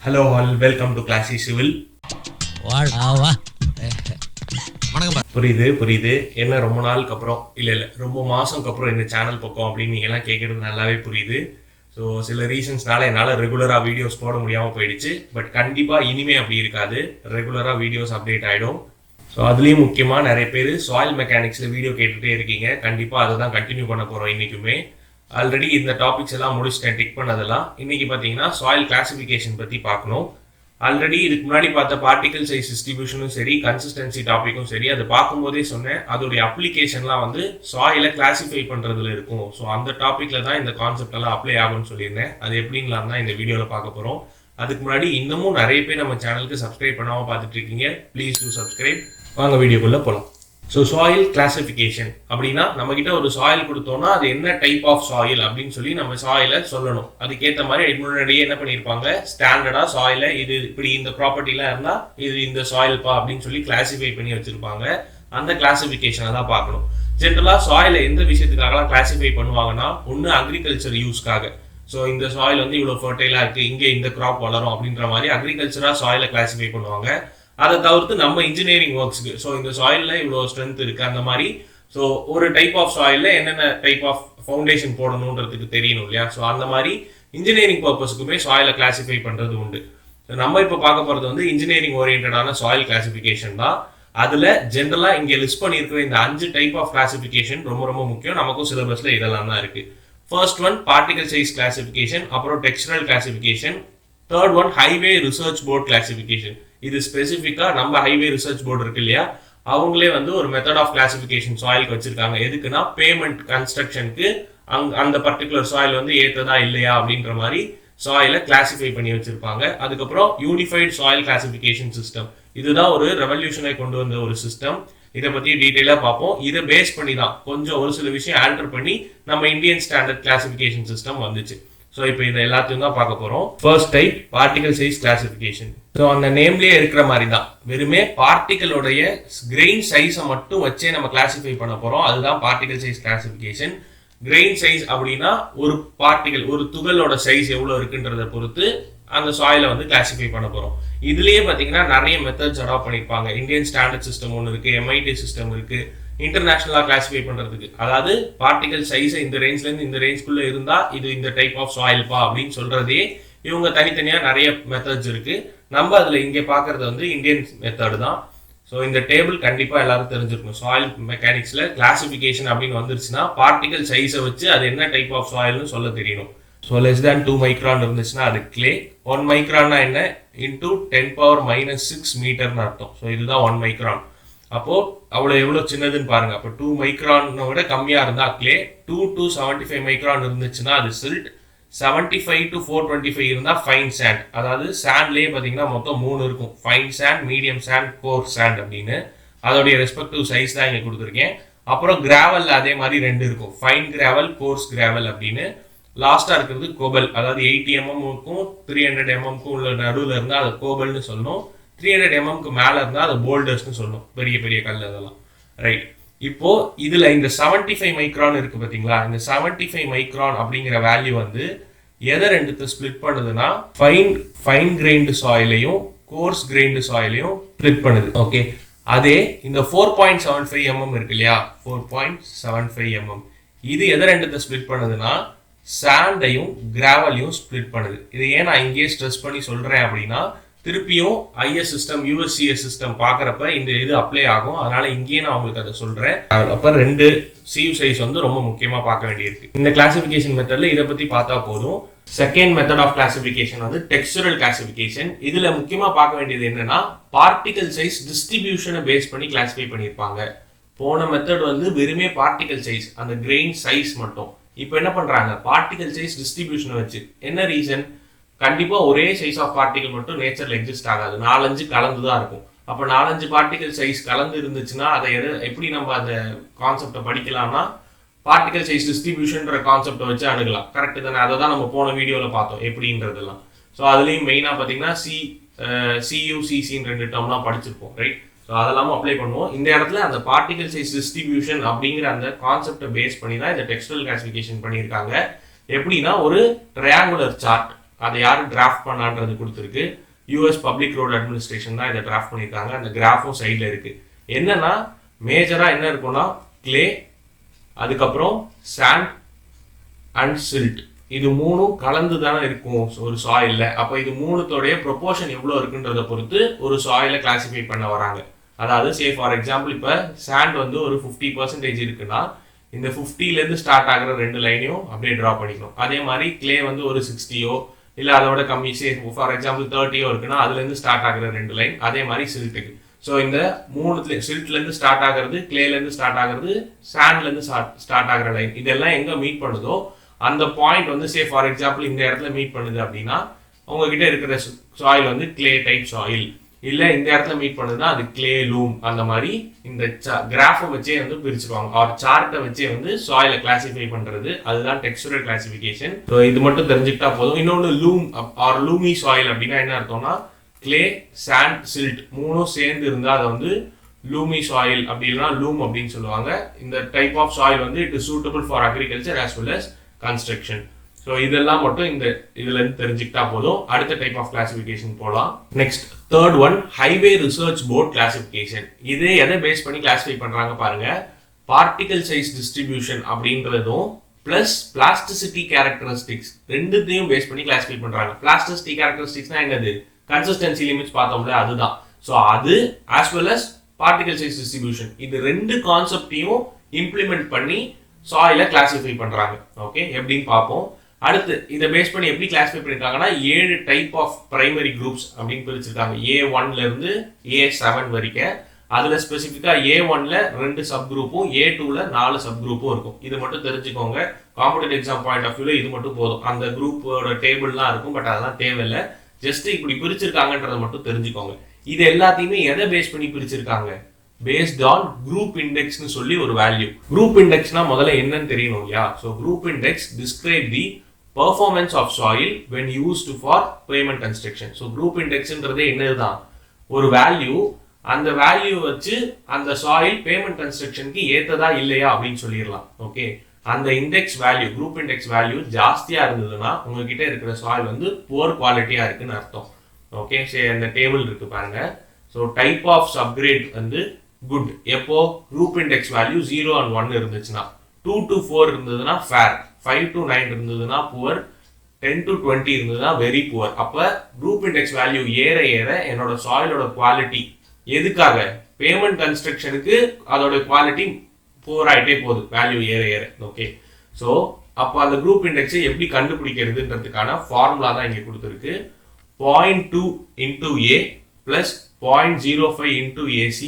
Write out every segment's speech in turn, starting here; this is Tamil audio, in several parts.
Hello all, welcome to classy civil. புரியுது என்ன ரொம்ப நாளுக்கு அப்புறம் இல்லை ரொம்ப மாதம்க்கு அப்புறம் இந்த சேனல் பக்கம் அப்படின்னு நீங்கள்லாம் கேட்குறது நல்லாவே புரியுது. ஸோ சில ரீசன்ஸ்னால என்னால் ரெகுலராக வீடியோஸ் போட முடியாமல் போயிடுச்சு. பட் கண்டிப்பாக இனிமே அப்படி இருக்காது, ரெகுலராக வீடியோஸ் அப்டேட் ஆகிடும். ஸோ அதுலேயும் முக்கியமாக நிறைய பேர் சாயில் மெக்கானிக்ஸில் வீடியோ கேட்டுகிட்டே இருக்கீங்க. கண்டிப்பாக அதை தான் கண்டினியூ பண்ண போகிறோம் இன்றைக்குமே. ஆல்ரெடி இந்த டாபிக்ஸ் எல்லாம் முடிச்சுட்டேன், டிக் பண்ணதெல்லாம். இன்னைக்கு பார்த்தீங்கன்னா சாயில் கிளாசிஃபிகேஷன் பற்றி பார்க்கணும். ஆல்ரெடி இதுக்கு முன்னாடி பார்த்த பார்ட்டிகல் சைஸ் டிஸ்ட்ரிபியூஷனும் சரி, கன்சிஸ்டன்சி டாப்பிக்கும் சரி, அது பார்க்கும்போதே சொன்னேன் அதோடைய அப்ளிகேஷன்லாம் வந்து சாயிலை கிளாசிஃபை பண்ணுறதுல இருக்கும். ஸோ அந்த டாப்பிக்கில் தான் இந்த கான்செப்ட் எல்லாம் அப்ளை ஆகும்னு சொல்லியிருந்தேன். அது எப்படின்லாம் தான் இந்த வீடியோவில் பார்க்க போகிறோம். அதுக்கு முன்னாடி இன்னமும் நிறைய பேர் நம்ம சேனலுக்கு சப்ஸ்கிரைப் பண்ணாமல் பார்த்துட்டு இருக்கீங்க. Please do subscribe. வாங்க வீடியோக்குள்ளே போகலாம். ஸோ சாயில் கிளாசிஃபிகேஷன் அப்படின்னா, நம்மக்கிட்ட ஒரு சாயில் கொடுத்தோம்னா அது என்ன டைப் ஆஃப் சாயில் அப்படின்னு சொல்லி நம்ம சாயிலை சொல்லணும். அதுக்கேற்ற மாதிரி முன்னாடியே என்ன பண்ணியிருப்பாங்க, ஸ்டாண்டர்டாக சாயிலை இது இப்படி இந்த ப்ராப்பர்ட்டிலாம் இருந்தால் இது இந்த சாயில்ப்பா அப்படின்னு சொல்லி கிளாசிஃபை பண்ணி வச்சுருப்பாங்க. அந்த கிளாசிஃபிகேஷனை தான் பார்க்கணும். ஜென்ரலாக சாயிலை எந்த விஷயத்துக்காகலாம் கிளாசிஃபை பண்ணுவாங்கன்னா, ஒன்று அக்ரிகல்ச்சர் யூஸ்க்காக. ஸோ இந்த சாயில் வந்து இவ்வளோ ஃபர்டைலாக இருக்குது, இங்கே இந்த க்ராப் வளரும் அப்படின்ற மாதிரி அக்ரிகல்ச்சராக சாயிலை கிளாசிஃபை பண்ணுவாங்க. அதை தவிர்த்து நம்ம இன்ஜினியரிங் ஒர்க்ஸ்க்கு, ஸோ இந்த சாயிலில் இவ்வளோ ஸ்ட்ரென்த் இருக்குது அந்த மாதிரி, ஸோ ஒரு டைப் ஆஃப் சாயிலில் என்னென்ன டைப் ஆஃப் ஃபவுண்டேஷன் போடணுன்றதுக்கு தெரியணும் இல்லையா. ஸோ அந்த மாதிரி இன்ஜினியரிங் பர்பஸ்க்குமே சாயிலை கிளாசிஃபை பண்ணுறது உண்டு. நம்ம இப்போ பார்க்க போகிறது வந்து இன்ஜினியரிங் ஓரியன்டான சாயில் கிளாசிஃபிகேஷன் தான். அதில் ஜென்ரலாக இங்கே லிஸ்ட் பண்ணியிருக்கிற இந்த 5 டைப் ஆஃப் கிளாசிஃபிகேஷன் ரொம்ப ரொம்ப முக்கியம். நமக்கும் சிலபஸில் இதெல்லாம் தான் இருக்குது. First one particle size classification, அப்புறம் textural classification. Third one highway research board classification. இது ஸ்பெசிஃபிக்காக நம்ம ஹைவே ரிசர்ச் போர்டு இருக்கு இல்லையா, அவங்களே வந்து ஒரு மெத்தட் ஆஃப் கிளாசிஃபிகேஷன் சாயிலுக்கு வச்சிருக்காங்க. எதுக்குன்னா பேமெண்ட் கன்ஸ்ட்ரக்ஷனுக்கு அந்த பர்டிகுலர் சாயில் வந்து ஏற்றதா இல்லையா அப்படின்ற மாதிரி சாயிலை கிளாசிஃபை பண்ணி வச்சிருப்பாங்க. அதுக்கப்புறம் யூனிஃபைடு சாயில் கிளாசிஃபிகேஷன் சிஸ்டம், இதுதான் ஒரு ரெவல்யூஷனை கொண்டு வந்த ஒரு சிஸ்டம். இதை பற்றி டீட்டெயிலாக பார்ப்போம். இதை பேஸ் பண்ணி தான் கொஞ்சம் ஒரு சில விஷயம் ஆல்டர் பண்ணி நம்ம இந்தியன் ஸ்டாண்டர்ட் கிளாசிஃபிகேஷன் சிஸ்டம் வந்துச்சு. ஸோ இப்போ இந்த எல்லாத்தையும் தான் பார்க்க போகிறோம். First type particle size classification. So அந்த நேம்லேயே இருக்கிற மாதிரி தான், வெறுமே பார்ட்டிகளோடைய கிரெயின் சைஸை மட்டும் வச்சே நம்ம கிளாசிஃபை பண்ண போகிறோம். அதுதான் particle size classification. Grain size அப்படின்னா ஒரு பார்ட்டிகல், ஒரு துகளோட சைஸ் எவ்வளோ இருக்குன்றதை பொறுத்து அந்த சாயிலை வந்து கிளாசிஃபை பண்ண போகிறோம். இதுலேயே பார்த்தீங்கன்னா நிறைய மெத்தட்ஸ் அடாப்ட் பண்ணியிருப்பாங்க. இந்தியன் ஸ்டாண்டர்ட் சிஸ்டம் ஒன்று இருக்குது, MIT சிஸ்டம் இருக்குது. இன்டர்நேஷனலாக கிளாசிஃபை பண்ணுறதுக்கு, அதாவது பார்ட்டிகல் சைஸை இந்த ரேஞ்ச்லேருந்து இந்த ரேஞ்ச்குள்ளே இருந்தால் இது இந்த டைப் ஆஃப் சாயில்ப்பா அப்படின்னு சொல்கிறதே இவங்க தனித்தனியாக நிறைய மெத்தட்ஸ் இருக்குது. நம்ம அதில் இங்கே பார்க்குறது வந்து இந்தியன் மெத்தடு தான். ஸோ இந்த டேபிள் கண்டிப்பாக எல்லாரும் தெரிஞ்சிருக்கும். சாயில் மெக்கானிக்ஸில் கிளாசிஃபிகேஷன் அப்படின்னு வந்துருச்சுன்னா பார்ட்டிகல் சைஸை வச்சு அது என்ன டைப் ஆஃப் சாயில்னு சொல்ல தெரியணும். ஸோ லெஸ் தேன் 2 மைக்ரான் இருந்துச்சுன்னா அது கிளே. 1 மைக்ரான்னா என்ன, இன்டூ 10⁻⁻6 மீட்டர்னு அர்த்தம். ஸோ இதுதான் 1 மைக்ரான். அப்போது அவ்வளோ எவ்வளோ சின்னதுன்னு பாருங்க. அப்போ 2 மைக்ரானை விட கம்மியாக இருந்தால் கிளே, 2 to 75 மைக்ரான் இருந்துச்சுன்னா அது சில்ட், 75 to 425 இருந்தால் ஃபைன் சாண்ட். அதாவது சாண்ட்லேயே பார்த்தீங்கன்னா மொத்தம் 3 இருக்கும், fine sand, medium sand, coarse sand அப்படின்னு. அதோடைய ரெஸ்பெக்டிவ் சைஸ் தான் இங்கே கொடுத்துருக்கேன். அப்புறம் கிராவல் அதே மாதிரி 2 இருக்கும், ஃபைன் கிராவல், கோர்ஸ் கிராவல் அப்படின்னு. லாஸ்ட்டாக இருக்கிறது கோபல், அதாவது 80 mmக்கும் 300 mmக்கும் உள்ள நடுவில் இருந்தால் அது கோபல்னு சொல்லணும். 300 mmக்கு மேலே இருந்தால் அது போல்டர்ஸ்னு சொல்லணும், பெரிய பெரிய கல் அதெல்லாம். ரைட். இப்போ இதில் இந்த 75 மைக்ரான் இருக்குது பார்த்தீங்களா, இந்த 75 மைக்ரான் அப்படிங்கிற வேல்யூ வந்து எதை ரெண்டுத்தை ஸ்பிளிட் பண்ணுதுன்னா ஃபைன் கிரைண்டு சாயிலையும் கோர்ஸ் கிரைண்டு சாயிலையும் ஸ்பிளிட் பண்ணுது. ஓகே. அதே இந்த 4.75 mm இருக்கு இல்லையா, 4.75 mm, இது எதை ரெண்டுத்தை ஸ்பிளிட் பண்ணுதுன்னா சாண்டையும் கிராவலையும் ஸ்பிளிட் பண்ணுது. இது ஏன் நான் இங்கேயே ஸ்ட்ரெஸ் பண்ணி சொல்கிறேன் அப்படின்னா, திருப்பியும் IS சிஸ்டம், USCS சிஸ்டம் பார்க்குறப்ப இந்த இது அப்ளை ஆகும். அதனால இங்கேயே நான் உங்களுக்கு அதை சொல்கிறேன். அப்போ 2 சீவ் சைஸ் வந்து ரொம்ப முக்கியமாக பார்க்க வேண்டியிருக்கு. இந்த கிளாசிஃபிகேஷன் மெத்தடில் இதை பற்றி பார்த்தா போதும். செகண்ட் மெத்தட் ஆஃப் கிளாசிஃபிகேஷன் வந்து டெக்ஸ்டரல் கிளாசிஃபிகேஷன். இதில் முக்கியமாக பார்க்க வேண்டியது என்னன்னா, பார்ட்டிகல் சைஸ் டிஸ்ட்ரிபியூஷனை பேஸ் பண்ணி கிளாசிஃபை பண்ணியிருப்பாங்க. போன மெத்தட் வந்து வெறுமே பார்ட்டிகல் சைஸ், அந்த கிரெயின் சைஸ் மட்டும். இப்போ என்ன பண்ணுறாங்க, பார்ட்டிகல் சைஸ் டிஸ்ட்ரிபியூஷனை வச்சு. என்ன ரீசன், கண்டிப்பாக ஒரே சைஸ் ஆஃப் பார்ட்டிகல் மட்டும் நேச்சரில் எக்ஸிஸ்ட் ஆகாது, 4-5 கலந்து தான் இருக்கும். அப்போ 4-5 பார்ட்டிகல் சைஸ் கலந்து இருந்துச்சுன்னா அதை எப்படி நம்ம அந்த கான்செப்டை படிக்கலாம்னா, பார்ட்டிகல் சைஸ் டிஸ்ட்ரிபியூஷன்ற கான்செப்டை வச்சு அணுகலாம். கரெக்டு தானே? அதை தான் நம்ம போன வீடியோவில் பார்த்தோம் எப்படின்றதெல்லாம். ஸோ அதுலேயும் மெயினாக பார்த்தீங்கன்னா CU CCன்னு 2 டேர்ம்லாம் படிச்சிருப்போம். ரைட். ஸோ அதெல்லாம் அப்ளை பண்ணுவோம். இந்த இடத்துல அந்த பார்ட்டிகல் சைஸ் டிஸ்ட்ரிபியூஷன் அப்படிங்கிற அந்த கான்செப்டை பேஸ் பண்ணி தான் இந்த டெக்ஸ்டரல் கிளாசிஃபிகேஷன் பண்ணியிருக்காங்க. எப்படின்னா, ஒரு ட்ரையாங்குலர் சார்ட், அதை யார் டிராஃப்ட் பண்ணான்றது கொடுத்துருக்கு. யூஎஸ் பப்ளிக் ரோட் அட்மினிஸ்ட்ரேஷன் தான் இதை டிராஃப்ட் பண்ணியிருக்காங்க. அந்த கிராஃபும் சைடில் இருக்குது. என்னன்னா மேஜராக என்ன இருக்குன்னா கிளே, அதுக்கப்புறம் சாண்ட் அண்ட் சில்ட், இது மூணும் கலந்து தானே இருக்கும் ஒரு சாயிலில். அப்போ இது மூணுத்தோடைய ப்ரொபோர்ஷன் எவ்வளோ இருக்குன்றதை பொறுத்து ஒரு சாயிலை கிளாசிஃபை பண்ண வராங்க. அதாவது சே ஃபார் எக்ஸாம்பிள் இப்போ சாண்ட் வந்து ஒரு 50% இருக்குன்னா இந்த 50லேருந்து ஸ்டார்ட் ஆகிற 2 லைனையும் அப்படியே ட்ரா பண்ணிக்கணும். அதே மாதிரி கிளே வந்து ஒரு 60யோ இல்லை அதோட கம்மி, சே ஃபார் எக்ஸாம்பிள் 30யோ இருக்குன்னா அதுலேருந்து ஸ்டார்ட் ஆகிற 2 லைன். அதே மாதிரி சில்ட்டுக்கு. ஸோ இந்த சில்ட்லேருந்து ஸ்டார்ட் ஆகிறது, கிளேலேருந்து ஸ்டார்ட் ஆகிறது, சாண்ட்லேருந்து ஸ்டார்ட் ஆகிற லைன், இதெல்லாம் எங்கே மீட் பண்ணுதோ அந்த பாயிண்ட் வந்து சே ஃபார் எக்ஸாம்பிள் இந்த இடத்துல மீட் பண்ணுது அப்படின்னா உங்ககிட்ட இருக்கிற சாயில் வந்து கிளே டைப் சாயில். இல்லை இந்த இடத்துல மீட் பண்ணுதுன்னா அது கிளே லூம். அந்த மாதிரி இந்த கிராஃபை வச்சே வந்து பிரிச்சுருவாங்க. ஆர் சார்ட்டை வச்சே வந்து சாயிலை கிளாசிஃபை பண்ணுறது, அதுதான் டெக்ஸ்டூரல் கிளாசிஃபிகேஷன். ஸோ இது மட்டும் தெரிஞ்சுக்கிட்டா போதும். இன்னொன்று லூம் ஆர் லூமி சாயில் அப்படின்னா என்ன அர்த்தம்னா கிளே, சாண்ட், சில்ட் மூணும் சேர்ந்து இருந்தால் அதை வந்து லூமி சாயில் அப்படி இல்லைனா லூம் அப்படின்னு சொல்லுவாங்க. இந்த டைப் ஆஃப் சாயில் வந்து it is suitable for agriculture as well as construction. So இதெல்லாம் மட்டும் இந்த இதுல இருந்து தெரிஞ்சுக்கிட்டா போதும். அடுத்த டைப் ஆஃப் கிளாசிஃபிகேஷன் போகலாம். Next third one, highway research board classification. இது எதை பேஸ் பண்ணி கிளாசிஃபை பண்றாங்க பாருங்க. பார்ட்டிகல் சைஸ் டிஸ்ட்ரிபியூஷன் அப்படின்றதும் பிளஸ் பிளாஸ்டிசிட்டி கேரக்டரிஸ்டிக்ஸ் ரெண்டுத்தையும் பேஸ் பண்ணி கிளாசிஃபை பண்றாங்க. பிளாஸ்டிசிட்டி கேரக்டரிஸ்டிக்ஸ்னா என்னது? கன்சிஸ்டன்சி லிமிட்ஸ் பார்த்தோம்ல, அதுதான். ஸோ அது as well as particle size distribution, இது ரெண்டு கான்செப்டையும் இம்ப்ளிமெண்ட் பண்ணி சாயில கிளாசிஃபை பண்றாங்க. ஓகே, எப்படின்னு பார்ப்போம். அடுத்து இதை பேஸ் பண்ணி எப்படி கிளாசிஃபை பண்ணிருக்காங்கன்னா 7 டைப் ஆஃப் பிரைமரி குரூப்ஸ் அப்படின்னு பிரிச்சிருக்காங்க. A1ல இருந்து A7 வரைக்கும். அதுல ஸ்பெசிஃபிக்கா A1ல 2 சப் குரூப்பும் A2ல 4 சப் குரூப்பும் இருக்கும். இது மட்டும் தெரிஞ்சுக்கோங்க. காம்படிட்டிவ் எக்ஸாம் பாயிண்ட் ஆஃப் வியூல இது மட்டும் போதும். அந்த குரூப்போட டேபிள்லாம் இருக்கும், பட் அதெல்லாம் தேவையில்லை. ஜஸ்ட் இப்படி பிரிச்சிருக்காங்கன்றதை மட்டும் தெரிஞ்சுக்கோங்க. இது எல்லாத்தையுமே எதை பேஸ் பண்ணி பிரிச்சிருக்காங்க? பேஸ்ட் ஆன் குரூப் இண்டெக்ஸ்னு சொல்லி ஒரு வேல்யூ. குரூப் இண்டெக்ஸ்னா முதல்ல என்னன்னு தெரியணும் இல்லையா? So group index describe the performance of soil when used for pavement construction. So group இண்டெக்ஸ்ன்றதே என்னதுதான்? ஒரு வேல்யூ. அந்த வேல்யூ வச்சு அந்த சாயில் பேமெண்ட் கன்ஸ்ட்ரக்ஷனுக்கு ஏத்ததா இல்லையா அப்படின்னு சொல்லிடலாம். ஓகே, அந்த index value, group index value ஜாஸ்தியா இருந்ததுன்னா உங்ககிட்ட இருக்கிற சாயில் வந்து புவர் குவாலிட்டியா இருக்குன்னு அர்த்தம். ஓகே, சரி, அந்த டேபிள் இருக்கு பாருங்க. ஸோ டைப் ஆஃப் சப்கிரேட் வந்து குட். எப்போ குரூப் இண்டெக்ஸ் வேல்யூ 0 and 1 இருந்துச்சுன்னா, 2 to 4 இருந்ததுன்னா ஃபேர், 5 to 9 இருந்ததுன்னா புவர், 10 to 20 இருந்ததுன்னா வெரி புவர். அப்ப குரூப் இண்டெக்ஸ் வேல்யூ ஏற ஏற என்னோட சாயிலோட குவாலிட்டி எதுக்காக? பேமெண்ட் கன்ஸ்ட்ரக்ஷனுக்கு அதோட குவாலிட்டி புவர் ஆயிட்டே போகுது வேல்யூ ஏற ஏற. ஓகே, ஸோ அப்போ அந்த குரூப் இண்டெக்ஸை எப்படி கண்டுபிடிக்கிறதுன்றதுக்கான ஃபார்முலா தான் இங்கே கொடுத்துருக்கு. 0.2 into A plus 0.05 into AC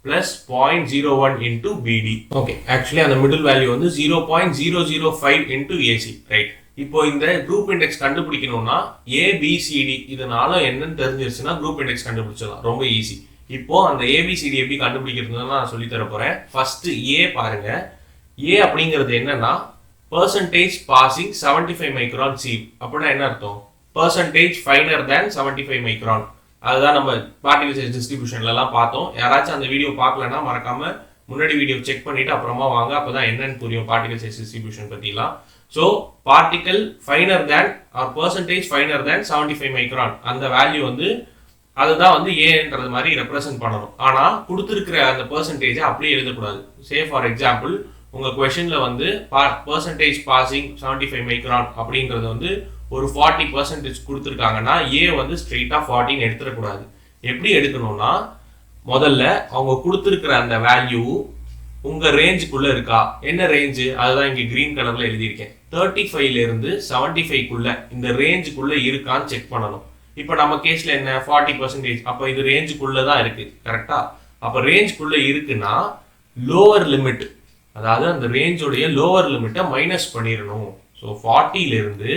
plus 0.01 into BD. Okay, actually அந்த மிடில் வேல்யூ வந்து 0.005 into AC, ரைட்? இப்போ இந்த குரூப் இண்டெக்ஸ் கண்டுபிடிக்கணும்னா ABCD இதனால என்னன்னு தெரிஞ்சிருச்சுன்னா குரூப் இண்டெக்ஸ் கண்டுபிடிச்சிடலாம், ரொம்ப ஈஸி. இப்போ அந்த ABCD எப்படி கண்டுபிடிக்கிறதுன்னு நான் சொல்லி தர போறேன். ஃபர்ஸ்ட் A பாருங்க. A அப்படிங்கிறது என்னன்னா percentage passing 75 micron sieve. அப்படின்னா என்ன அர்த்தம்? percentage finer than 75 micron. அதுதான் நம்ம பார்ட்டிகல் சைஸ் டிஸ்ட்ரிபியூஷன்லாம் பார்த்தோம். யாராச்சும் அந்த வீடியோ பார்க்கலன்னா மறக்காம முன்னாடி வீடியோ செக் பண்ணிட்டு அப்புறமா வாங்க, அப்பதான் என்னன்னு புரியும் பார்ட்டிகல் சைஸ் டிஸ்ட்ரிபியூஷன் பத்திலாம். So particle finer than or percentage finer than 75 micron, அந்த வேல்யூ வந்து அதுதான் வந்து ஏன்றது மாதிரி ரெப்ரசென்ட் பண்ணணும். ஆனா கொடுத்துருக்கிற அந்த பர்சன்டேஜை அப்படியே எழுதக்கூடாது. சே ஃபார் எக்ஸாம்பிள் உங்க கொஸ்டின்ல வந்து பர்சன்டேஜ் பாசிங் 75 மைக்ரான் அப்படின்றது வந்து ஒரு 40% கொடுத்துருக்காங்கன்னா ஏ வந்து ஸ்ட்ரெயிட்டா 40 எடுத்துடக்கூடாது. எப்படி எடுக்கணும்னா முதல்ல அவங்க கொடுத்துருக்கிற அந்த வேல்யூ உங்க ரேஞ்சுக்குள்ள இருக்கா? என்ன ரேஞ்சு? அதுதான் இங்க கிரீன் கலர்ல எழுதியிருக்கேன். 35ல இருந்து 75க்குள்ள இந்த ரேஞ்சுக்குள்ள இருக்கான்னு செக் பண்ணணும். இப்ப நம்ம கேஸ்ல என்ன 40%, அப்ப இது ரேஞ்சுக்குள்ளதான் இருக்கு, கரெக்டா? அப்ப ரேஞ்சுக்குள்ள இருக்குன்னா லோவர் லிமிட், அதாவது அந்த ரேஞ்சோடைய லோவர் லிமிட்டை மைனஸ் பண்ணிடணும். ஸோ 40ல இருந்து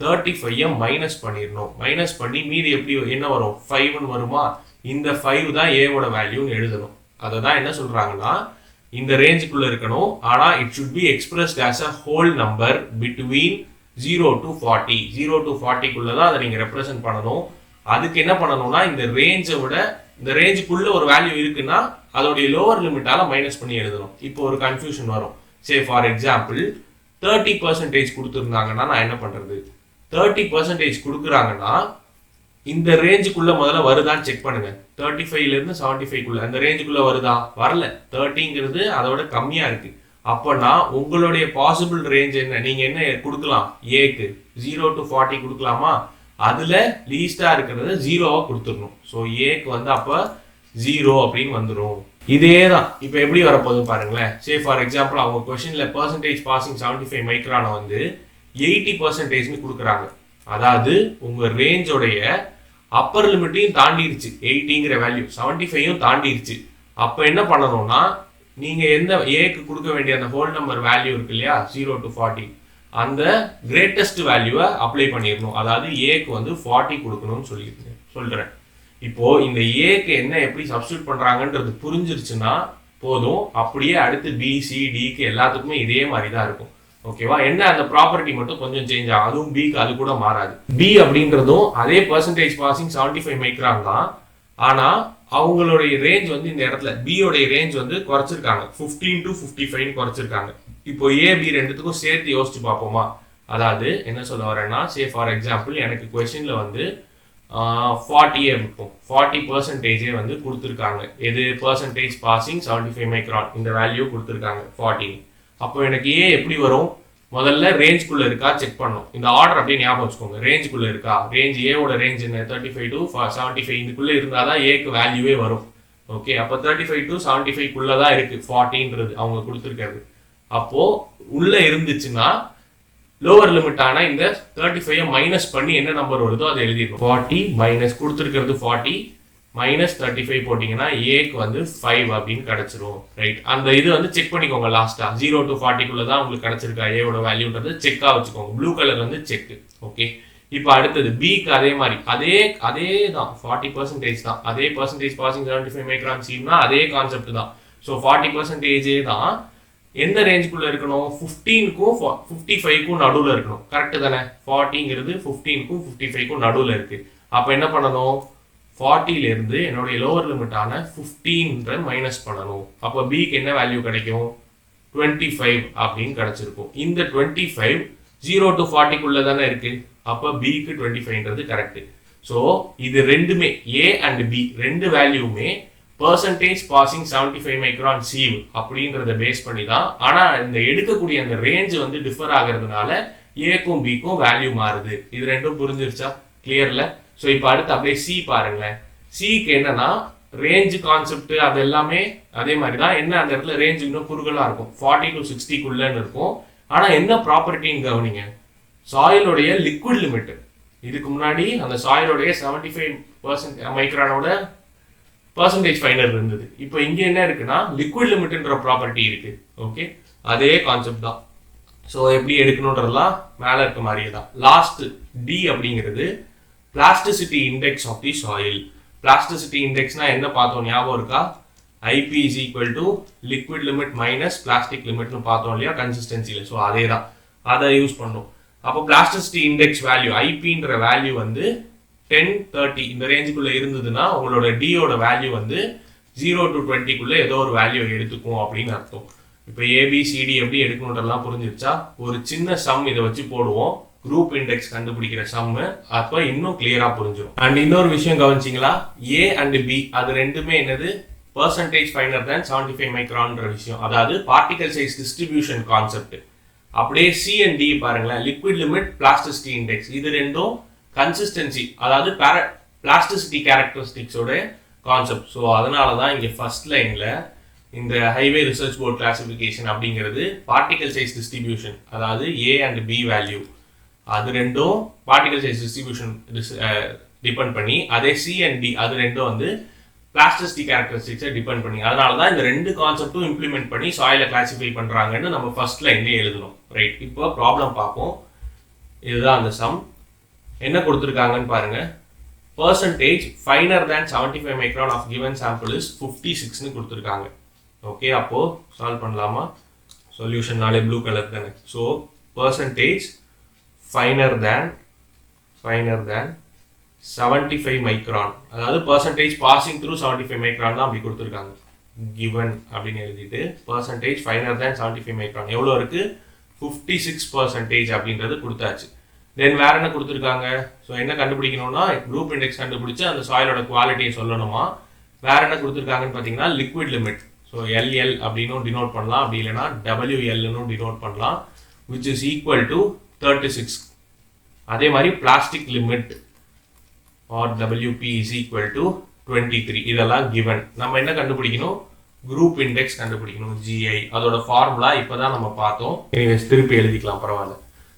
35 மைனஸ் பண்ணிடணும். மைனஸ் பண்ணி மீதி எப்படி என்ன வரும்? 5 வருமா? இந்த 5 தான் ஏவோட வேல்யூன்னு எழுதணும். அதை தான் என்ன சொல்றாங்கன்னா இந்த ரேஞ்சுக்குள்ள இருக்கணும். ஆனா it should be expressed as a whole number between 0 to 40. 0 to 40க்குள்ள தான் அதை நீங்க ரெப்ரசென்ட் பண்ணணும். அதுக்கு என்ன பண்ணணும்னா இந்த ரேஞ்சை விட இந்த ரேஞ்சுக்குள்ள ஒரு வேல்யூ இருக்குன்னா அதோடைய லோவர் லிமிட்டால மைனஸ் பண்ணி எழுதணும். இப்போ ஒரு கன்ஃபியூஷன் வரும். சே ஃபார் எக்ஸாம்பிள் 30% கொடுத்துருந்தாங்கன்னா நான் என்ன பண்றது? 30% கொடுக்குறாங்கன்னா இந்த ரேஞ்சுக்குள்ள முதல்ல வருதான்னு செக் பண்ணுங்க. 35ல இருந்து 75க்குள்ள அந்த ரேஞ்சுக்குள்ள வருதா? வரல. 30ங்கிறது அதோட கம்மியா இருக்கு. அப்பனா உங்களுடைய பாசிபிள் ரேஞ்ச் என்ன? நீங்க என்ன கொடுக்கலாம்? ஏக்கு 0 to 40 கொடுக்கலாமா? அதுல லீஸ்டா இருக்கிறது 0வா கொடுத்துடணும். ஸோ ஏக்கு வந்து அப்ப 0 அப்படின்னு வந்துடும். இதே தான் இப்போ எப்படி வரப்போகுது பாருங்களேன். சே ஃபார் எக்ஸாம்பிள் அவங்க கொஸ்டின்ல பெர்சன்டேஜ் பாசிங் 75 மைக்ரானை வந்து 80% கொடுக்குறாங்க. அதாவது உங்க ரேஞ்சோடைய அப்பர் லிமிட்டையும் தாண்டிடுச்சு. 80ங்கிற வேல்யூ 75யும் தாண்டிடுச்சு. அப்ப என்ன பண்ணணும்னா நீங்க எந்த ஏக்கு கொடுக்க வேண்டிய அந்த ஹோல் நம்பர் வேல்யூ இருக்கு இல்லையா, 0 to 40, அந்த கிரேட்டஸ்ட் வேல்யூவை அப்ளை பண்ணிடணும். அதாவது ஏக்கு வந்து 40 கொடுக்கணும்னு சொல்றேன். இப்போ இந்த ஏக்கு என்ன எப்படி சப்ஸ்டியூட் பண்றாங்கன்றது புரிஞ்சிருச்சுன்னா போதும். அப்படியே அடுத்து பி சி டிக்கு எல்லாத்துக்குமே இதே மாதிரி தான் இருக்கும். ஓகேவா? என்ன அந்த ப்ராப்பர்ட்டி மட்டும் கொஞ்சம் சேஞ்ச் ஆகும். அதுவும் பிக்கு அது கூட மாறாது. பி அப்படின்றதும் அதே பெர்சன்டேஜ் பாசிங் 75 மைக்ரான் தான். ஆனா அவங்களுடைய ரேஞ்ச் வந்து இந்த இடத்துல பியோடைய ரேஞ்ச் வந்து குறைச்சிருக்காங்க. 15 to 55 குறைச்சிருக்காங்க. இப்போ ஏ பி ரெண்டுத்துக்கும் சேர்த்து யோசிச்சு பார்ப்போமா? அதாவது என்ன சொல்ல வரேன்னா, சே ஃபார் எக்ஸாம்பிள் எனக்கு கொஸ்டின்ல வந்து 40 இருக்கும். 40% வந்து கொடுத்துருக்காங்க. எது? பெர்சன்டேஜ் பாசிங் 75 மைக்ரான் இந்த வேல்யூ கொடுத்துருக்காங்க 40. அப்போ எனக்கு ஏ எப்படி வரும்? முதல்ல ரேஞ்சுக்குள்ள இருக்கா செக் பண்ணணும். இந்த ஆர்டர் அப்படியே ஞாபகம் வச்சுக்கோங்க. ரேஞ்சுக்குள்ள இருக்கா? ரேஞ்ச் ஏவோட ரேஞ்ச் என்ன? 35 to 75 இதுக்குள்ள இருந்தாதான் ஏக்கு வேல்யூவே வரும். ஓகே, அப்போ 35 to 75 தான் இருக்கு 40ன்றது அவங்க கொடுத்துருக்கிறது. அப்போ உள்ள இருந்துச்சுன்னா லோவர் லிமிட்டான இந்த 35 மைனஸ் பண்ணி என்ன நம்பர் வருதோ அதை எழுதிடணும். 40 மைனஸ் கொடுத்துருக்கிறது 40 மைனஸ் 35 போட்டிங்கன்னா ஏக்கு வந்து 5 அப்படின்னு கிடைச்சிரும். ரைட், அந்த இது வந்து செக் பண்ணிக்கோங்க. லாஸ்டா 0 to 40 தான் உங்களுக்கு கிடைச்சிருக்கா ஏவோட வேல்யூன்றது செக்கா வச்சுக்கோங்க. ப்ளூ கலர் வந்து செக். ஓகே, இப்போ அடுத்தது பிக்கு அதே மாதிரி அதே தான் 40% தான். அதே பெர்சன்டேஜ் பாசிங் 75 மைக்ரான் சீம்னா அதே கான்செப்ட் தான். ஸோ 40% தான். எந்த ரேஞ்சுக்குள்ள இருக்கணும்? 15க்கும் 55க்கும் நடுவில் இருக்கணும். கரெக்டு தானே? 40ங்கிறது 15க்கும் 55க்கும் நடுவில் இருக்கு. அப்போ என்ன பண்ணணும்? 40ல இருந்து என்னுடைய லோவர் லிமிட்டான 15 மைனஸ் பண்ணணும். அப்போ பிக்கு என்ன வேல்யூ கிடைக்கும்? 25 அப்படின்னு கிடைச்சிருக்கும். இந்த 25 0 to 40க்குள்ள தானே இருக்கு. அப்போ பிக்கு 25ன்றது கரெக்ட். ஸோ இது ரெண்டுமே ஏ அண்ட் பி ரெண்டு வேல்யூமே பெர்சன்டேஜ் பாசிங் 75 மைக்ரான் சீவ் அப்படின்றத பேஸ் பண்ணி தான். ஆனா இந்த எடுக்கக்கூடிய அந்த ரேஞ்ச் வந்து டிஃபர் ஆகிறதுனால ஏக்கும் பிக்கும் வேல்யூ மாறுது. இது ரெண்டும் புரிஞ்சிருச்சா? கிளியர்ல? ஸோ இப்போ அடுத்து அப்படியே சி பாருங்களேன். சிக்கு என்னன்னா ரேஞ்ச் கான்செப்ட் அது எல்லாமே அதே மாதிரி தான். என்ன அந்த இடத்துல ரேஞ்ச் இன்னும் குறுகலா இருக்கும். 40 to 60க்குள்ளன்னு இருக்கும். ஆனா என்ன ப்ராப்பர்ட்டின்னு கவனிங்க. சாயிலோடைய லிக்விட் லிமிட் இதுக்கு முன்னாடி அந்த சாயிலோடைய 75% மைக்ரானோட பெர்சன்டேஜ் ஃபைனர் இருந்தது. இப்போ இங்க என்ன இருக்குன்னா லிக்விட் லிமிட்ன்ற ப்ராப்பர்ட்டி இருக்கு. ஓகே, அதே கான்செப்ட் தான். ஸோ எப்படி எடுக்கணுன்றதுலாம் மேல இருக்க மாதிரியே தான். லாஸ்ட் டி அப்படிங்கிறது plasticity index of the soil. Plasticity இண்டெக்ஸ்னா என்ன பார்த்தோம்? ஞாபகம் இருக்கா? IP is equal to liquid limit minus plastic லிமிட்னு பார்த்தோம் இல்லையா கன்சிஸ்டன்சியில். ஸோ அதே தான், அதை யூஸ் பண்ணும். அப்போ பிளாஸ்டிசிட்டி இண்டெக்ஸ் வேல்யூ ஐபின்ற வேல்யூ வந்து 10, 30 இந்த ரேஞ்சுக்குள்ள இருந்ததுன்னா உங்களோட டியோட வேல்யூ வந்து 0 to 20க்குள்ள ஏதோ ஒரு வேல்யூ எடுத்துக்கும் அப்படின்னு அர்த்தம். இப்போ ஏபிசிடி எப்படி எடுக்கணுன்றதெல்லாம் புரிஞ்சிருச்சா? ஒரு சின்ன சம் இதை வச்சு போடுவோம். குரூப் இண்டெக்ஸ் கண்டுபிடிக்கிற சம்மு. அப்போ இன்னும் கிளியரா புரிஞ்சிடும். அண்ட் இன்னொரு விஷயம் கவனிச்சிங்களா? ஏ அண்ட் பி அது ரெண்டுமே என்னது? பெர்சன்டேஜ் ஃபைனர் தேன் 75 மைக்ரான்ற விஷயம். அதாவது பார்ட்டிகல் சைஸ் டிஸ்ட்ரிபியூஷன் கான்செப்ட். அப்படியே சி அண்ட் டி பாருங்களேன். லிக்விட் லிமிட், பிளாஸ்டிசிட்டி இண்டெக்ஸ் இது ரெண்டும் கன்சிஸ்டன்சி அதாவது பிளாஸ்டிசிட்டி கேரக்டரிஸ்டிக்ஸோட கான்செப்ட். ஸோ அதனால தான் இங்கே ஃபர்ஸ்ட் லைன்ல இந்த ஹைவே ரிசர்ச் போர்ட் கிளாசிஃபிகேஷன் அப்படிங்கிறது பார்ட்டிகல் சைஸ் டிஸ்ட்ரிபியூஷன் அதாவது ஏ அண்ட் பி வேல்யூ அது ரெண்டும் பார்ட்டிகல் சைஸ் டிஸ்ட்ரிபியூஷன் டிபெண்ட் பண்ணி, அதே சி அண்ட் டி அது ரெண்டும் வந்து பிளாஸ்டிசிட்டி கேரக்டரிஸ்டிக்ஸை டிபெண்ட் பண்ணி. அதனால தான் இந்த ரெண்டு கான்செப்டும் இம்ப்ளிமெண்ட் பண்ணி சாயிலை கிளாசிஃபை பண்றாங்கன்னு நம்ம ஃபர்ஸ்ட் லைன்லேயே எழுதணும். ரைட், இப்போ ப்ராப்ளம் பார்ப்போம். இதுதான் அந்த சம். என்ன கொடுத்துருக்காங்கன்னு பாருங்க. Percentage finer than 75 micron of given sample is 56ன்னு கொடுத்துருக்காங்க. ஓகே, அப்போ சால்வ் பண்ணலாமா? சொல்யூஷன்னாலே ப்ளூ கலர் தானே. So percentage finer than 75 micron அதாவது பெர்சன்டேஜ் பாசிங் த்ரூ 75 மைக்ரான் தான் அப்படி கொடுத்துருக்காங்க. கிவன் அப்படின்னு எழுதிட்டு பெர்சன்டேஜ் ஃபைனர் தேன் 75 மைக்ரான் எவ்வளோ இருக்கு? 56% அப்படின்றது கொடுத்தாச்சு. தென் வேற என்ன கொடுத்துருக்காங்க? ஸோ என்ன கண்டுபிடிக்கணும்னா குரூப் இண்டெக்ஸ் கண்டுபிடிச்சு அந்த சாயிலோட குவாலிட்டியை சொல்லணுமா. வேற என்ன கொடுத்துருக்காங்கன்னு பார்த்தீங்கன்னா லிக்விட் லிமிட். ஸோ எல்எல் அப்படின்னு டினோட் பண்ணலாம், அப்படி இல்லைன்னா டபிள்யூஎல்னு டினோட் பண்ணலாம், விச் இஸ் ஈக்குவல் டு 36. அதே மாதிரி plastic limit or WP is equal to 23. இதெல்லாம் கிவன். நம்ம என்ன கண்டுபிடிக்கணும்? குரூப் இண்டெக்ஸ் கண்டுபிடிக்கணும், GI. அதோட ஃபார்முலா இப்போதான் நம்ம பார்த்தோம். திருப்பி எழுதிக்கலாம், பரவாயில்ல.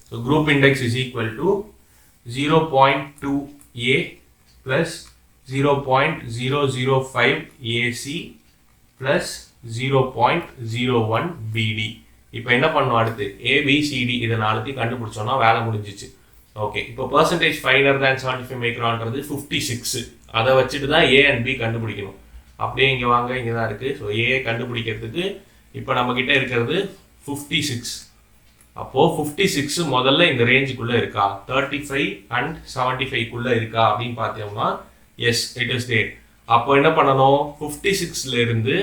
So group index is equal to 0.2A plus 0.005 AC plus 0.01 BD. இப்போ என்ன பண்ணணும்? அடுத்து ABCD இதை நாலுத்தையும் கண்டுபிடிச்சோம்னா வேலை முடிஞ்சிச்சு. ஓகே, இப்போ பர்சன்டேஜ் ஃபைனர் தேன் 75 மைக்ரான்றது 56. அதை வச்சுட்டு தான் A and B கண்டுபிடிக்கணும். அப்படியே இங்கே வாங்க, இங்கே தான் இருக்குது. ஸோ A கண்டுபிடிக்கிறதுக்கு இப்போ நம்மக்கிட்ட இருக்கிறது 56. அப்போது 56 முதல்ல இந்த ரேஞ்சுக்குள்ளே இருக்கா, 35 and 75 இருக்கா அப்படின்னு பார்த்தோம்னா எஸ், இட் இஸ் தேர். அப்போ என்ன பண்ணணும்? 56லேருந்து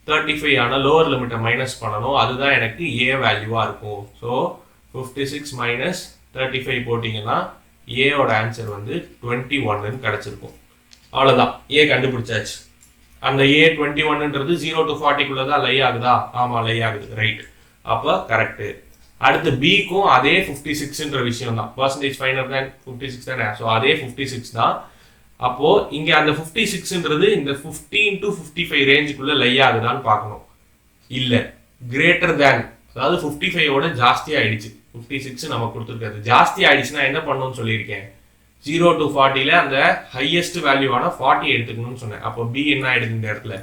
35 ஆன லோவர் லிமிட்டை மைனஸ் பண்ணணும். அதுதான் எனக்கு A வேல்யூவாக இருக்கும். ஸோ 56 மைனஸ் 35 போட்டிங்கன்னா ஏயோட ஆன்சர் வந்து 21ன்னு கிடச்சிருக்கும். அவ்வளோதான், A கண்டுபிடிச்சாச்சு. அந்த A 21ன்றது 0 to 40 தான் லை ஆகுதா? ஆமாம், லை ஆகுது. ரைட், அப்போ கரெக்டு. அடுத்து Bக்கும் அதே 56ன்ற விஷயம் தான். பர்சன்டேஜ் ஃபைனர் தான் 56 தானே. ஸோ அதே 56 தான். அப்போது இங்கே அந்த 56ன்றது இந்த 15 to 55 ரேஞ்சுக்குள்ளே லை ஆகுதான்னு பார்க்கணும். இல்லை, கிரேட்டர் தேன், அதாவது 55ஓட ஜாஸ்தி ஆயிடுச்சு. 56 நம்ம கொடுத்துருக்காது, ஜாஸ்தி ஆயிடுச்சுன்னா என்ன பண்ணணும்னு சொல்லியிருக்கேன்? 0 to 40ல அந்த ஹையஸ்ட் வேல்யூவான 40 எடுத்துக்கணும்னு சொன்னேன். அப்போ B என்ன ஆயிடுது? இந்த இடத்துல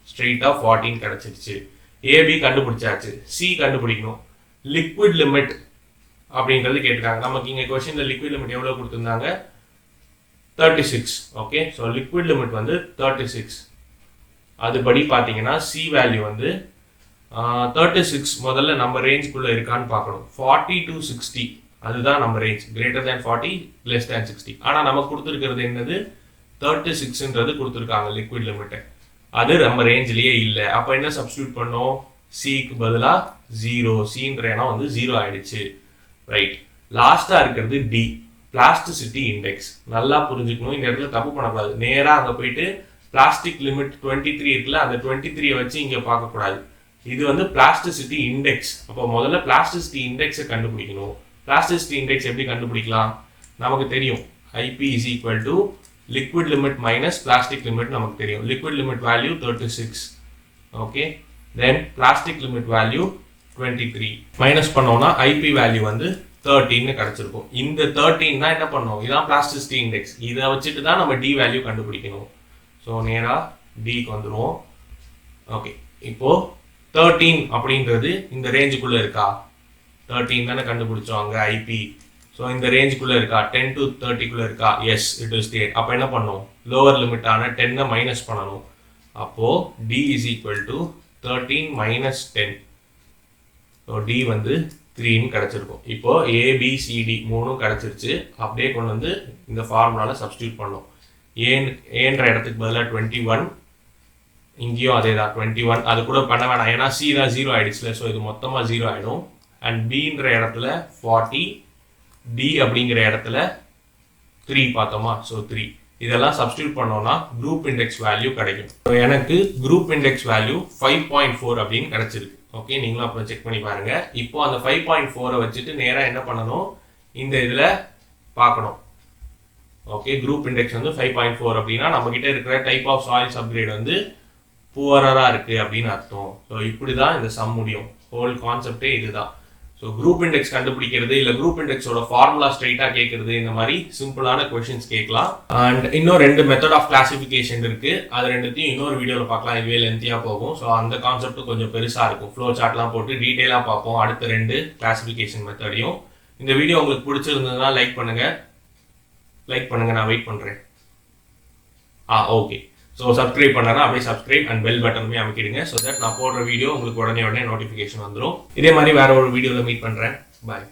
ஸ்ட்ரெயிட்டாக 14 கிடச்சிருச்சு. AB கண்டுபிடிச்சாச்சு. C கண்டுபிடிக்கணும். லிக்விட் லிமிட் அப்படின்றது கேட்டிருக்காங்க. நமக்கு இங்கே கொஸ்டினில் லிக்விட் லிமிட் எவ்வளோ கொடுத்துருந்தாங்க? 36. ஓகே, ஸோ லிக்விட் லிமிட் வந்து 36. அதுபடி பார்த்தீங்கன்னா C வேல்யூ வந்து 36 முதல்ல நம்ம ரேஞ்சுக்குள்ளே இருக்கான்னு பார்க்கணும். 40 to 60 அதுதான் நம்ம range. Greater than 40, less than 60. ஆனால் நமக்கு கொடுத்துருக்கிறது என்னது? 36ன்றது கொடுத்துருக்காங்க லிக்விட் லிமிட்டை. அது நம்ம ரேஞ்சிலேயே இல்லை. அப்போ என்ன சப்ஸ்டியூட் பண்ணோம்? சிக்கு பதிலாக 0. சின்ற இடம் வந்து 0 ஆயிடுச்சு. ரைட், லாஸ்ட்டாக இருக்கிறது D, பிளாஸ்டிசிட்டி இண்டெக்ஸ். நல்லா புரிஞ்சுக்கணும், இந்த இடத்துல தப்பு பண்ணக்கூடாது. நேராக அங்கே போயிட்டு பிளாஸ்டிக் லிமிட் 23 இருக்குல்ல, அந்த 23 வச்சு இங்கே பார்க்கக்கூடாது. இது வந்து பிளாஸ்டிசிட்டி இண்டெக்ஸ். அப்போ முதல்ல பிளாஸ்டிசிட்டி இண்டெக்ஸை கண்டுபிடிக்கணும். பிளாஸ்டிசிட்டி இண்டெக்ஸ் எப்படி கண்டுபிடிக்கலாம்? நமக்கு தெரியும், IP is equal to liquid limit minus plastic limit. நமக்கு தெரியும் லிக்விட் லிமிட் வேல்யூ 36. ஓகே, தென் பிளாஸ்டிக் லிமிட் வேல்யூ 23. மைனஸ் பண்ணோம்னா IP வேல்யூ வந்து 13ன்னு கிடச்சிருக்கும். இந்த 13 தான் என்ன பண்ணோம்? இதுதான் பிளாஸ்டிசிட்டி இண்டெக்ஸ். இதை வச்சுட்டு தான் நம்ம D வேல்யூ கண்டுபிடிக்கணும். ஸோ நேராக Dக்கு வந்துடுவோம். ஓகே, இப்போது 13 அப்படின்றது இந்த ரேஞ்சுக்குள்ளே இருக்கா? 13 தானே கண்டுபிடிச்சோம் அங்கே IP. ஸோ இந்த ரேஞ்சுக்குள்ளே இருக்கா? 10 to 30க்குள்ளே இருக்கா? Yes, it is there. அப்போ என்ன பண்ணணும்? லோவர் லிமிட்டான 10 மைனஸ் பண்ணணும். அப்போது D is equal to 13 minus 10. So D வந்து 3ன்னு கிடச்சிருக்கும். இப்போது ABCD 3ம் கிடச்சிருச்சு. அப்படியே கொண்டு வந்து இந்த ஃபார்முலாவில் சப்ஸ்டியூட் பண்ணோம். ஏன்ற இடத்துக்கு பதிலாக 21, இங்கேயும் அதே தான் 21. அது கூட பண்ண வேணாம், ஏன்னா C தான் 0 ஆகிடுச்சுல. ஸோ இது மொத்தமாக 0 ஆகிடும். அண்ட் Bன்ற இடத்துல 40, D அப்படிங்கிற இடத்துல 3 பார்த்தோமா? ஸோ 3. இதெல்லாம் சப்ஸ்டியூட் பண்ணோம்னா குரூப் இண்டெக்ஸ் வேல்யூ கிடைக்கும். ஸோ எனக்கு குரூப் இண்டெக்ஸ் வேல்யூ 5.4 அப்படின்னு கிடச்சிருக்கு. ஓகே, நீங்களும் அப்புறம் செக் பண்ணி பாருங்க. இப்போ அந்த 5.4 வச்சுட்டு நேராக என்ன பண்ணணும்? இந்த இதில் பார்க்கணும். ஓகே, குரூப் இண்டெக்ஸ் வந்து 5.4 அப்படின்னா நம்ம கிட்ட இருக்கிற டைப் ஆஃப் சாயில் சப்கிரேட் வந்து புவராக இருக்கு அப்படின்னு அர்த்தம். ஸோ இப்படி தான் இந்த சம் முடியும். ஹோல் கான்செப்டே இதுதான். ஸோ குரூப் இண்டெக்ஸ் கண்டுபிடிக்கிறது, இல்லை குரூப் இண்டெக்ஸோட ஃபார்முலா ஸ்ட்ரைட்டாக கேட்கறது, இந்த மாதிரி சிம்பிளான கொஸ்டின்ஸ் கேட்கலாம். அண்ட் இன்னும் 2 மெத்தட் ஆஃப் கிளாசிஃபிகேஷன் இருக்கு. அது ரெண்டுத்தையும் இன்னொரு வீடியோவில் பார்க்கலாம். இதுவே லென்த்தியாக போகும். ஸோ அந்த கான்செப்ட் கொஞ்சம் பெருசாக இருக்கும். ஃப்ளோ சார்ட்லாம் போட்டு டீட்டெயிலாக பார்ப்போம் அடுத்த 2 கிளாசிஃபிகேஷன் மெத்தடையும். இந்த வீடியோ உங்களுக்கு பிடிச்சிருந்ததுன்னா லைக் பண்ணுங்க, நான் வெயிட் பண்ணுறேன். ஓகே. ஸோ சப்ஸ்கிரைப் பண்ணனா அப்படியே சப்ஸ்கிரைப் அண்ட் பெல் பட்டனுமே அமைக்கிடுங்க. ஸோ தட் நான் போடுற வீடியோ உங்களுக்கு உடனே நோட்டிஃபிகேஷன் வந்துடும். இதே மாதிரி வேற ஒரு வீடியோவில் மீட் பண்ணுறேன். பாய்.